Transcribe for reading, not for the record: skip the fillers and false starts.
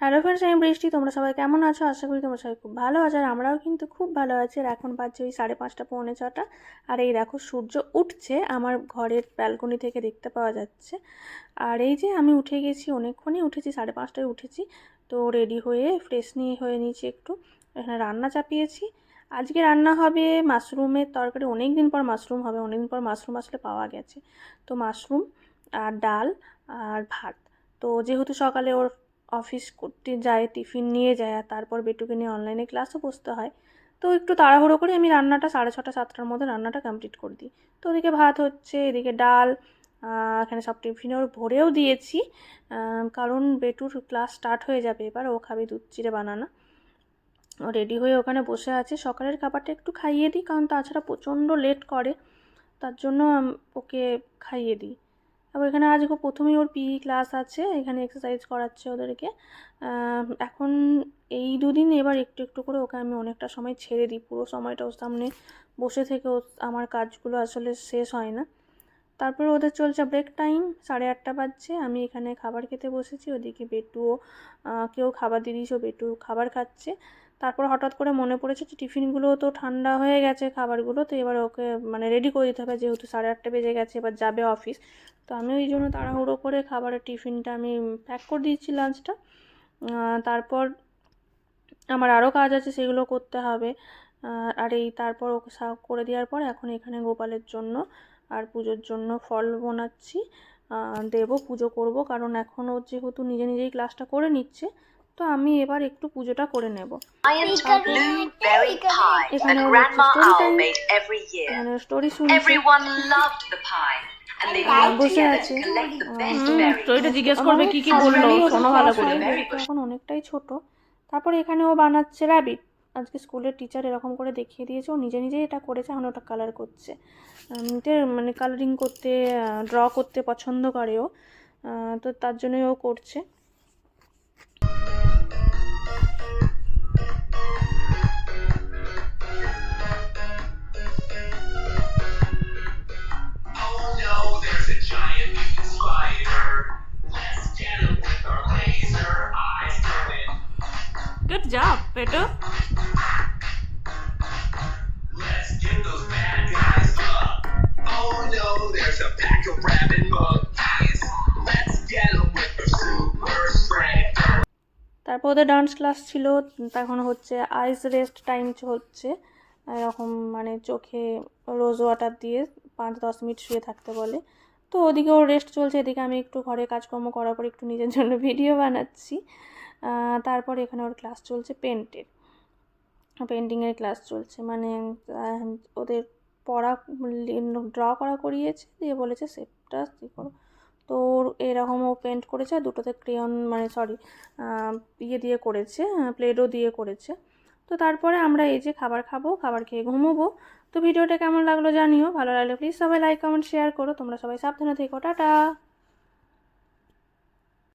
Hello friends, আমি বৃষ্টি। তোমরা সবাই কেমন আছো? আশা করি তোমরা সবাই খুব ভালো আছো। আর আমরাও কিন্তু খুব ভালো আছি। আর এখন বাজছে ওই 5:30 পৌনে 6টা। আর এই দেখো সূর্য উঠছে, আমার ঘরের ব্যালকনি থেকে দেখতে পাওয়া যাচ্ছে। আর এই যে আমি উঠে গেছি, অনেকক্ষণই উঠেছি, 5:30টায় উঠেছি। তো রেডি হয়ে ফ্রেশ হয়ে নিয়েছি একটু। এখানে রান্না চাপিয়েছি। আজকে রান্না হবে মাশরুমের তরকারি। অনেক দিন পর মাশরুম হবে, অনেক দিন পর মাশরুম আসলে পাওয়া গেছে। তো মাশরুম আর ডাল আর ভাত। তো যেহেতু সকালে ওর অফিস করতে যায়, টিফিন নিয়ে যায়, আর তারপর বেটুকে নিয়ে অনলাইনে ক্লাসও বসতে হয়। তো একটু তাড়াহুড়ো করে আমি রান্নাটা 6:30 7টার মধ্যে রান্নাটা কমপ্লিট করে দিই। তো ওদিকে ভাত হচ্ছে, এদিকে ডাল। এখানে সব টিফিনে ওর ভরেও দিয়েছি, কারণ বেটুর ক্লাস স্টার্ট হয়ে যাবে এবার। ও খাবে দুধ চিড়ে বানানা। ও রেডি হয়ে ওখানে বসে আছে। সকালের খাবারটা একটু খাইয়ে দিই, কারণ তাছাড়া প্রচণ্ড লেট করে, তার জন্য ওকে খাইয়ে দিই। আবার এখানে আজকে প্রথমেই ওর পিই ক্লাস আছে, এখানে এক্সারসাইজ করাচ্ছে ওদেরকে। এখন এই দুদিন এবার একটু একটু করে ওকে আমি অনেকটা সময় ছেড়ে দিই। পুরো সময়টা ওর সামনে বসে থেকে আমার কাজগুলো আসলে শেষ হয় না। তারপরে ওদের চলছে ব্রেক টাইম, 8:30 বাজছে। আমি এখানে খাবার খেতে বসেছি, ওদিকে বেটুও কেউ খাবার দিয়ে দিয়েছে, বেটু খাবার খাচ্ছে। তারপর হঠাৎ করে মনে পড়েছে যে টিফিনগুলো তো ঠান্ডা হয়ে গেছে, খাবারগুলো তো এবার ওকে রেডি করে দিতে হবে, যেহেতু 8:30 বেজে গেছে, এবার যাবে অফিস। তো আমি ওই জন্য তাড়াহুড়ো করে খাবারের টিফিনটা আমি প্যাক করে দিয়েছি, লাঞ্চটা। তারপর আমার আরও কাজ আছে, সেগুলো করতে হবে। আর এই তারপর ওকে করে দেওয়ার পর এখন এখানে গোপালের জন্য আর পুজোর জন্য ফল বানাচ্ছি, দেবো, পুজো করব। কারণ এখন ও যেহেতু নিজে নিজেই ক্লাসটা করে নিচ্ছে, তো আমি এবার একটু পুজোটা করে নেব। এখানে স্টোরি শুনছি, বসে আছে। স্টোরিটা জিজ্ঞেস করবে কি কি বললো, শোনো ভালো করে। এখন অনেকটাই ছোট। তারপরে এখানে ও বানাচ্ছে র্যাবিট। আজকে স্কুলের টিচার এরকম করে দেখিয়ে দিয়েছে, ও নিজে নিজেই এটা করেছে। এখন ওটা কালার করছে। কালারিং করতে, ড্র করতে পছন্দ করে ও, তো তার জন্যই ও করছে। Good job, Peter. Let's get those bad guys up. Oh no, there's a pack of rabid monkeys. Let's get them with their super strength. তারপর ওদের ডান্স ক্লাস ছিল, তখন হচ্ছে আইস রেস্ট টাইম হচ্ছে। এরকম চোখে রোজ ওয়াটার দিয়ে 5-10 মিনিট শুয়ে থাকতে বলে। তো ওদিকে ওর রেস্ট চলছে, এদিকে আমি একটু ঘরে কাজকর্ম করার পর একটু নিজের জন্য ভিডিও বানাচ্ছি। তারপর এখানে ওর ক্লাস চলছে পেন্টিংয়ের ক্লাস চলছে। ওদের পড়া ড্র করা করিয়েছে, দিয়ে বলেছে শেপটা কী করো। তো এরকম ও পেন্ট করেছে, আর দুটোতে ক্রেয়ন ইয়ে দিয়ে করেছে, প্লেডো দিয়ে করেছে। তো তারপরে আমরা এই যে খাবার খাবো, খাবার খেয়ে ঘুমোবো। তো ভিডিওটা কেমন লাগলো জানিও, ভালো লাগলে প্লিজ সবাই লাইক কমেন্ট শেয়ার করো। তোমরা সবাই সাবধানে থেকো, টাটা।